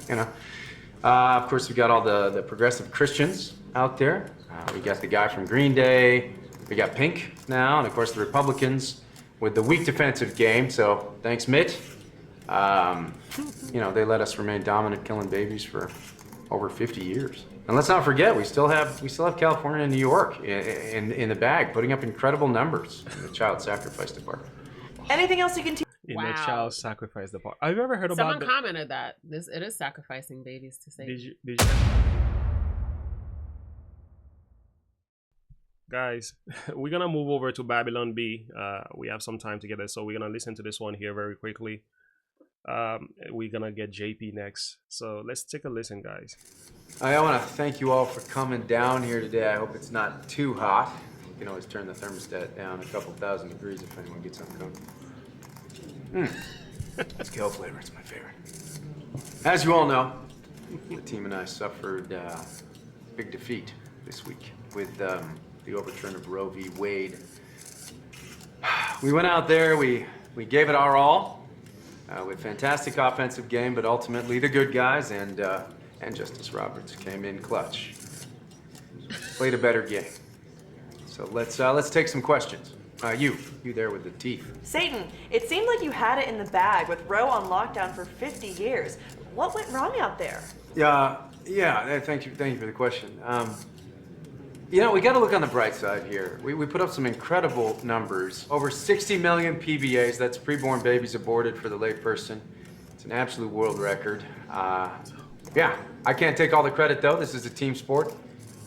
you know. Of course, we got all the progressive Christians out there. We got the guy from Green Day. We got Pink now, and of course the Republicans with the weak defensive game. So thanks, Mitt. You know, they let us remain dominant, killing babies for over 50 years. And let's not forget, we still have California and New York in the bag, putting up incredible numbers in the child sacrifice department. Anything else you can teach? In the child sacrifice department. Have you ever heard about? Someone commented that it is sacrificing babies to save. Did you? Guys, we're gonna move over to Babylon B. We have some time together, so we're gonna listen to this one here very quickly. We're gonna get JP next, so let's take a listen, guys. I want to thank you all for coming down here today. I hope it's not too hot. You can always turn the thermostat down a couple thousand degrees if anyone gets uncomfortable. It's kale flavor, it's my favorite. As you all know, the team and I suffered big defeat this week with the overturn of Roe v. Wade. We went out there, we gave it our all with fantastic offensive game, but ultimately the good guys and Justice Roberts came in clutch. Played a better game. So let's take some questions. You there with the teeth. Satan, it seemed like you had it in the bag with Roe on lockdown for 50 years. What went wrong out there? Yeah, thank you for the question. You know, we got to look on the bright side here. We put up some incredible numbers. Over 60 million PBAs, that's preborn babies aborted for the layperson. It's an absolute world record. Yeah, I can't take all the credit though. This is a team sport,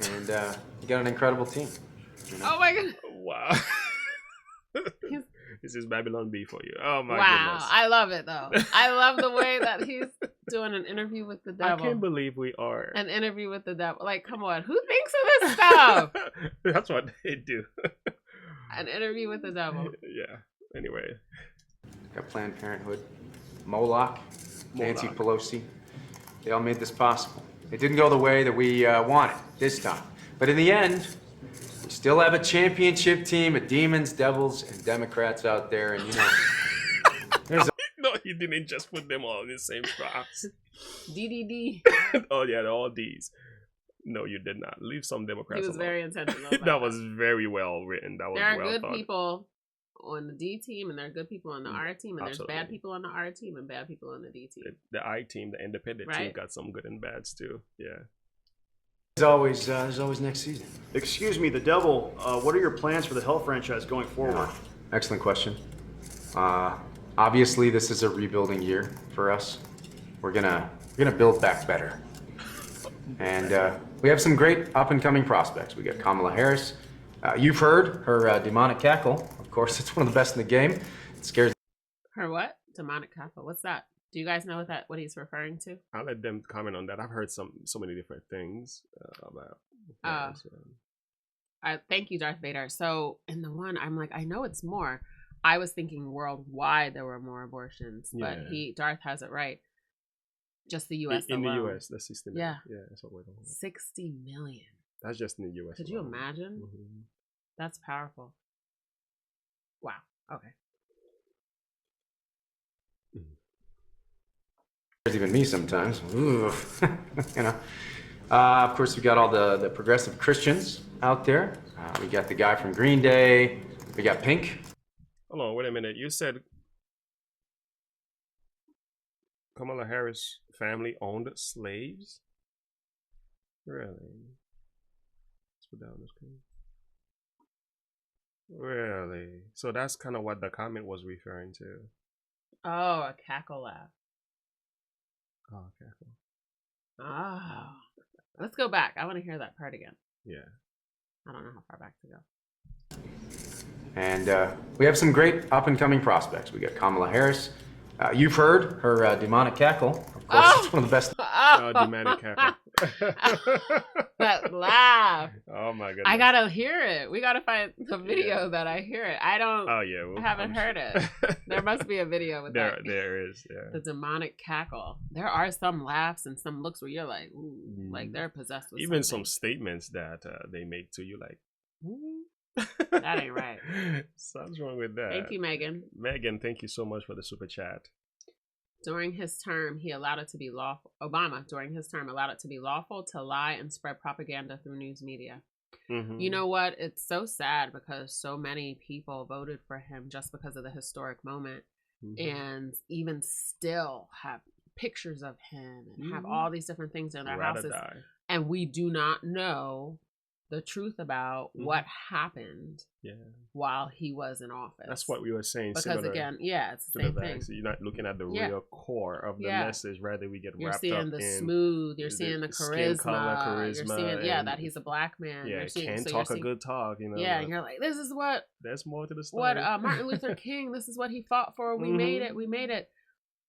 and you got an incredible team. You know? Oh my god! Wow. This is Babylon B for you. Oh my goodness. I love it though. I love the way that he's doing an interview with the devil. I can't believe we are. An interview with the devil. Like, come on, who thinks of this stuff? That's what they do. An interview with the devil. Yeah. Anyway. Got Planned Parenthood, Moloch, Nancy Pelosi. They all made this possible. It didn't go the way that we wanted this time. But in the end, we still have a championship team of demons, devils, and Democrats out there, and you know, there's No, he didn't just put them all in the same box. DDD. Oh yeah, they're all D's. No, you did not. Leave some Democrats He was alone. very intentional. That was very well written. That was there are well good thought. people on the D team, and there are good people on the R team, and Absolutely. there's bad people on the R team and bad people on the D team. The I team, the independent team, Right? got some good and bads too. Yeah. there's always next season. Excuse me, the devil. What are your plans for the Hell franchise going forward? Excellent question. Obviously, this is a rebuilding year for us. We're gonna build back better, and we have some great up and coming prospects. We got Kamala Harris. You've heard her demonic cackle. Of course, it's one of the best in the game. It scares. Her what? Demonic cackle. What's that? Do you guys know what he's referring to? I'll let them comment on that. I've heard so many different things about. Thank you, Darth Vader. So in the one, I'm like, I know it's more. I was thinking worldwide there were more abortions, but Darth has it right. Just the U.S. In alone. the U.S., that's 60 million. Yeah, that's what we're talking about. 60 million. That's just in the U.S. Could alone. you imagine? Mm-hmm. That's powerful. Wow. Okay. Even me sometimes. Ooh. You know. Of course, we got all the progressive Christians out there. We got the guy from Green Day. We got Pink. Hold on, wait a minute. You said Kamala Harris family owned slaves? Really? Let's put down this screen. Really? So that's kind of what the comment was referring to. Oh, a cackle laugh. Oh, okay. Oh. Let's go back. I want to hear that part again. Yeah. I don't know how far back to go. And we have some great up and coming prospects. We got Kamala Harris. You've heard her demonic cackle. Of course, it's one of the best. Oh, demonic cackle. That laugh. Oh my goodness. I gotta hear it. We gotta find the video that I hear it. I don't. Oh yeah. I haven't heard it. There must be a video with that. There is. Yeah. The demonic cackle. There are some laughs and some looks where you're like, ooh, like they're possessed with even something. some statements that they make to you, like, that ain't right. Something's wrong with that. Thank you, Megan. Megan, thank you so much for the super chat. during his term, he allowed it to be lawful. Obama, during his term, allowed it to be lawful to lie and spread propaganda through news media. You know what? It's so sad because so many people voted for him just because of the historic moment, and even still have pictures of him and have all these different things in their houses. And we do not know the truth about what happened while he was in office. That's what we were saying. Because again, it's the same thing. So you're not looking at the real core of the message. Rather, we get you're wrapped seeing up the in smooth. You're seeing the skin color, charisma. You're seeing that he's a black man. Yeah, you're seeing, can talk a good talk. You know. Yeah, and you're like, this is what. There's more to the story. What Martin Luther King. This is what he fought for. We made it. We made it.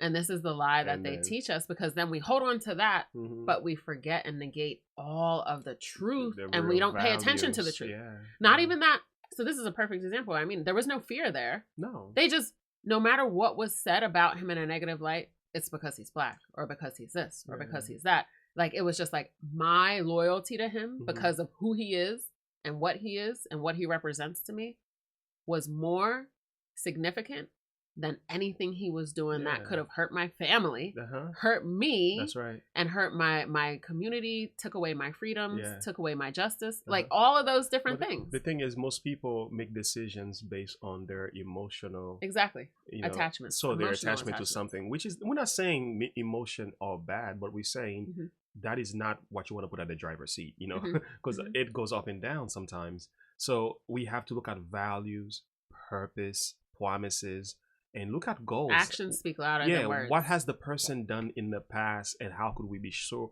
And this is the lie that they teach us, because then we hold on to that, but we forget and negate all of the truth, and we don't pay attention to the truth. Not even that. So this is a perfect example. I mean, there was no fear there. No. They just, no matter what was said about him in a negative light, it's because he's black, or because he's this, or because he's that. Like, it was just like my loyalty to him because of who he is and what he represents to me was more significant than anything he was doing that could have hurt my family, hurt me. That's right. And hurt my community, took away my freedoms, took away my justice, like all of those different things. The thing is, most people make decisions based on their emotional attachment. So their attachment to something, which is, we're not saying emotion are bad, but we're saying that is not what you want to put at the driver's seat, you know, because it goes up and down sometimes. So we have to look at values, purpose, promises, and look at goals. Actions speak louder than words. What has the person done in the past, and how could we be sure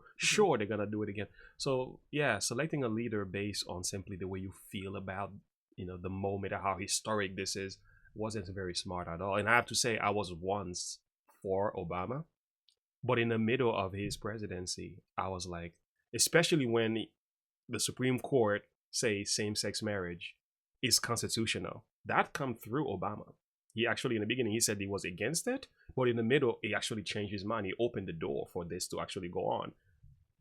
they're gonna do it again? So selecting a leader based on simply the way you feel about, you know, the moment or how historic this is wasn't very smart at all. And I have to say, I was once for Obama, but in the middle of his presidency, I was like, especially when the Supreme Court say same-sex marriage is constitutional, that come through Obama. He actually, in the beginning, he said he was against it, but in the middle, he actually changed his mind. He opened the door for this to actually go on.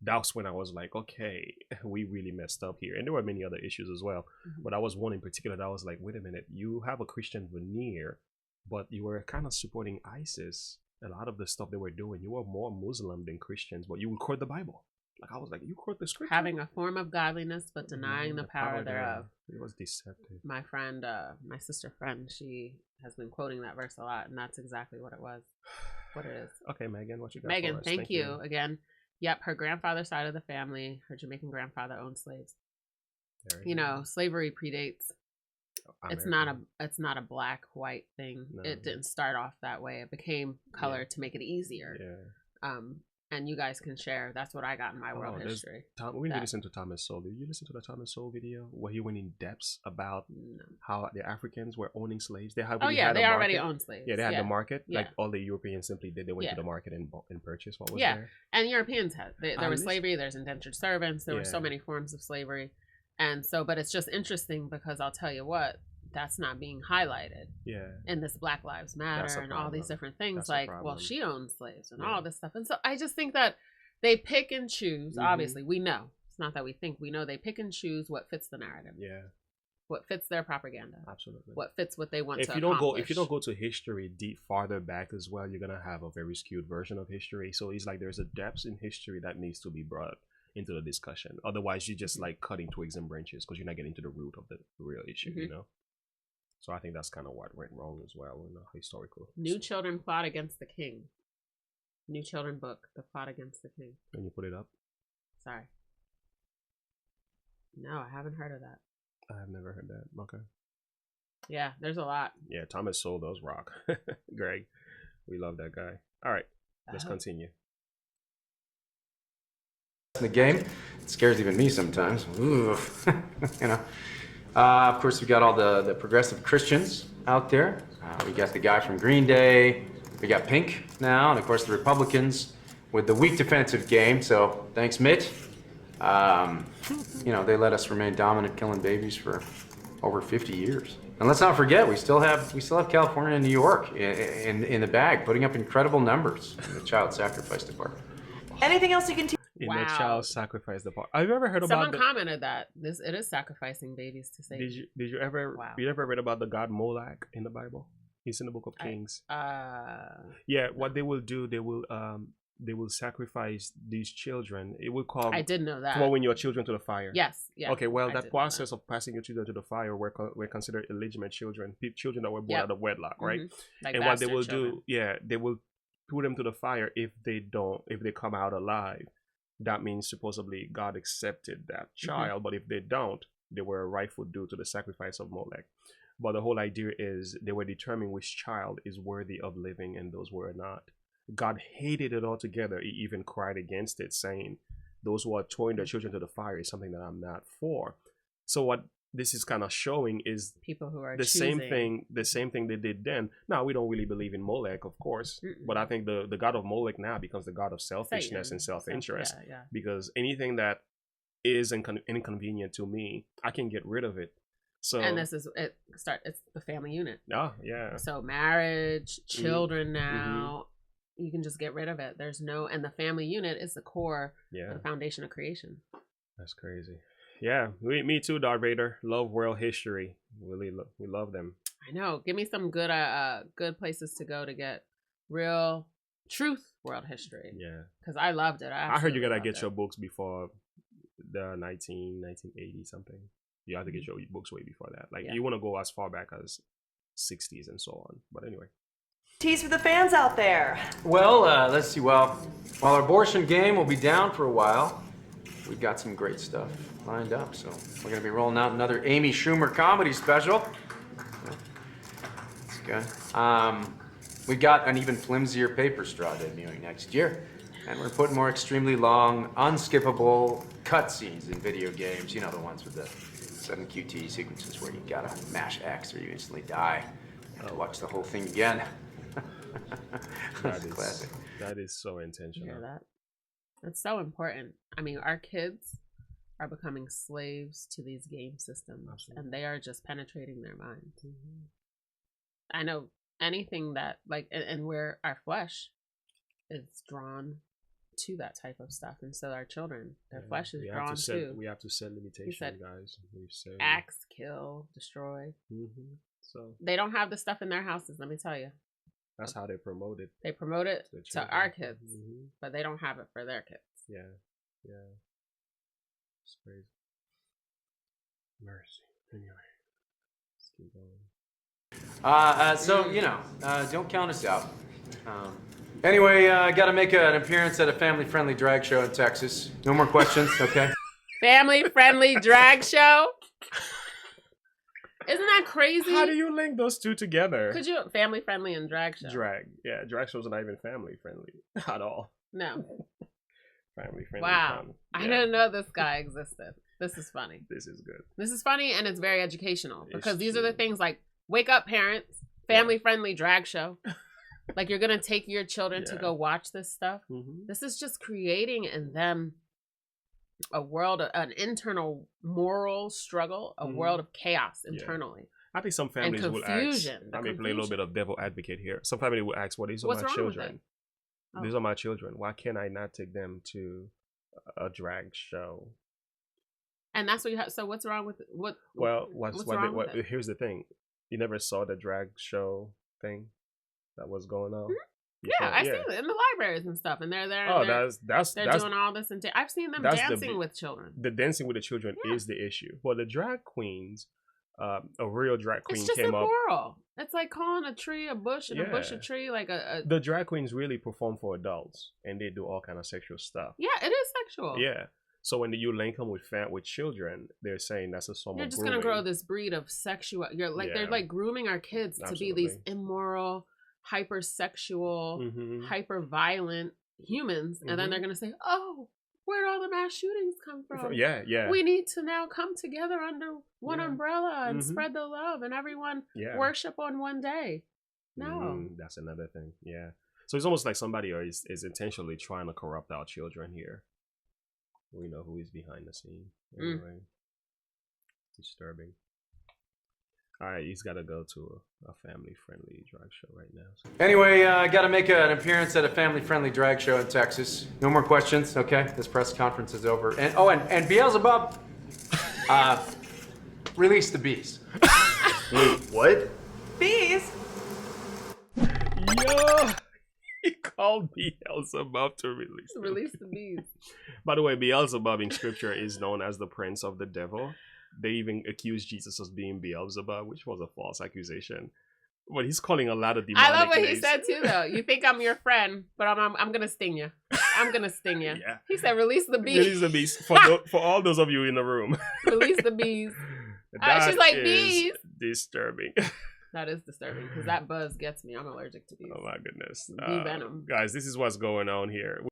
That's when I was like, okay, we really messed up here. And there were many other issues as well. But I was one in particular that I was like, wait a minute, you have a Christian veneer, but you were kind of supporting ISIS. A lot of the stuff they were doing, you were more Muslim than Christians, but you would quote the Bible. Like, I was like, you quote the scripture? Having a form of godliness, but denying the power thereof. It was deceptive. My friend, my sister friend, she has been quoting that verse a lot, and that's exactly what it was. What it is. Okay, Megan, what you got Megan, for us? thank you. Again, yep, her grandfather's side of the family, her Jamaican grandfather owned slaves. You know, slavery predates. American. It's not a black white thing. No. It didn't start off that way. It became color to make it easier. And you guys can share. That's what I got in my world history. We need to listen to Thomas Sowell. Did you listen to the Thomas Sowell video where he went in depths about how the Africans were owning slaves? They already owned slaves. Yeah, they had the market. Like all the Europeans simply did. They went to the market and purchased what was there. And Europeans had. There was slavery. There's indentured servants. There were so many forms of slavery. And so, but it's just interesting because I'll tell you what, that's not being highlighted in this Black Lives Matter and all these different things. Like, well, she owned slaves and all this stuff. And so I just think that they pick and choose. Obviously, we know. It's not that we think. We know they pick and choose what fits the narrative. What fits their propaganda. Absolutely. What fits what they want to accomplish. If you don't go to history deep farther back as well, you're going to have a very skewed version of history. So it's like there's a depth in history that needs to be brought into the discussion. Otherwise, you're just like cutting twigs and branches because you're not getting to the root of the real issue, you know? So I think that's kind of what went wrong as well in the historical. New Children Plot Against the King. New Children book, The Plot Against the King. Can you put it up? Sorry. No, I haven't heard of that. I have never heard that. Okay. Yeah, there's a lot. Yeah, Thomas Sowell does rock. Greg, we love that guy. All right, let's continue. In the game, it scares even me sometimes. Ooh. You know. Of course, we got all the progressive Christians out there. We got the guy from Green Day. We got Pink now, and of course the Republicans with the weak defensive game. So thanks, Mitt. You know, they let us remain dominant, killing babies for over 50 years. And let's not forget, we still have California and New York in the bag, putting up incredible numbers in the child sacrifice department. Anything else you can teach? In the child sacrifice department. Have you ever heard about? Someone commented that it is sacrificing babies to save. Did you ever? You ever read about the god Moloch in the Bible? It's in the Book of Kings. No. What they will do, they will sacrifice these children. It will call. I did know that. Throwing your children to the fire. Yes. Yeah. Okay. Well, I that did know process of passing your children to the fire were considered illegitimate children, children that were born out of wedlock, right? Like and what they bastard will children. do, they will put them to the fire if they come out alive. That means supposedly God accepted that child, but if they don't, they were rightful due to the sacrifice of Molech. But the whole idea is they were determining which child is worthy of living and those were not. God hated it altogether. He even cried against it, saying, those who are throwing their children to the fire is something that I'm not for. So what this is kind of showing is People who are the choosing. same thing they did then. Now, we don't really believe in Molech, of course, but I think the God of Molech now becomes the God of selfishness and self-interest. Yeah. Because anything that is inconvenient to me, I can get rid of it. So, And this is it's the family unit. oh yeah, So marriage, children now, you can just get rid of it. And the family unit is the core, yeah, the foundation of creation. that's crazy. Yeah, me too, Darth Vader. Love world history. Really, we love them. I know. Give me some good places to go to get real truth world history. Yeah, Because I loved it. I heard you gotta absolutely get loved your it. books before the 1980 something. You have to get your books way before that. Like you want to go as far back as 60s and so on. But anyway. Tease for the fans out there. Well, let's see. Well, while our abortion game will be down for a while, we've got some great stuff lined up. So we're going to be rolling out another Amy Schumer comedy special. That's good. We've got an even flimsier paper straw debuting next year. And we're putting more extremely long, unskippable cutscenes in video games. You know, the ones with the 7 QT sequences where you gotta mash X or you instantly die. You have to watch the whole thing again. That's classic. That is so intentional. You hear that? It's so important. I mean, our kids are becoming slaves to these game systems. Absolutely. And they are just penetrating their minds. I know anything that, like, and where our flesh is drawn to that type of stuff. And so our children, their flesh is drawn to. We have to set limitations, guys. We say Axe, kill, destroy. So They don't have the stuff in their houses, let me tell you. that's how they promote it. They promote it The to children. our kids, but they don't have it for their kids. Yeah. It's crazy. Mercy. Anyway, let's keep going. So, you know, don't count us out. Anyway, I got to make an appearance at a family-friendly drag show in Texas. No more questions, okay? Family-friendly drag show? Isn't that crazy? How do you link those two together? Could you family-friendly and drag show? Drag. Yeah, drag shows are not even family-friendly at all. No. Family-friendly. Wow. fun. I Yeah. didn't know this guy existed. This is funny. This is good. This is funny and it's very educational because It's these are the true. things like wake up parents, family-friendly drag show. Like you're going to take your children to Yeah. go watch this stuff. This is just creating in them a world, an internal moral struggle, a world of chaos internally. I think some families will ask. confusion, the Let me play a little bit of devil advocate here. Some family will ask, "Well, these are What's my wrong with children. it? These are my children. Why can't I not take them to a drag show?" And that's what you have. So what's wrong with what? Well, what's wrong with it? here's the thing. You never saw the drag show thing that was going on? Yeah, I see it in the libraries and stuff, and they're there. Oh, and that's they're doing all this, and I've seen them that's the dancing big- with children. the dancing with the children is the issue. Well, the drag queens, a real drag queen It's just came up. immoral. It's like calling a tree a bush and a bush a Yeah. tree, like a. The drag queens really perform for adults, and they do all kind of sexual stuff. Yeah, it is sexual. Yeah. So when you link them with children, they're saying that's a form You're of just grooming. gonna grow this breed of sexual. You're like they're Yeah. like grooming our kids to be these Absolutely. immoral, hypersexual, Mhm. hyper-violent humans, and then they're gonna say, "Oh, where'd all the mass shootings come from? Yeah. We need to now come together under one Yeah. umbrella and Mhm. spread the love, and everyone Yeah. worship on one day." No, That's another thing. Yeah. So it's almost like somebody is intentionally trying to corrupt our children here. We know who is behind the scene. Anyway, disturbing. All right, he's got to go to a family-friendly drag show right now. So. Anyway, I got to make an appearance at a family-friendly drag show in Texas. No more questions, okay? This press conference is over. And Beelzebub, release the bees. Wait, what? Bees? Yo, he called Beelzebub to release the Release the bees. By the way, Beelzebub in scripture is known as the prince of the devil. They even accused Jesus of being Beelzebub, which was a false accusation. But he's calling a lot of demonic I love what he names. said too, though. You think I'm your friend, but I'm gonna sting you. I'm gonna sting you. Yeah. He said, "Release the bees. Release the bees. For all those of you in the room. Release the bees." That She's like, is bees. disturbing. That is disturbing because that buzz gets me. I'm allergic to bees. Oh my goodness. Bee venom. Guys, this is what's going on here.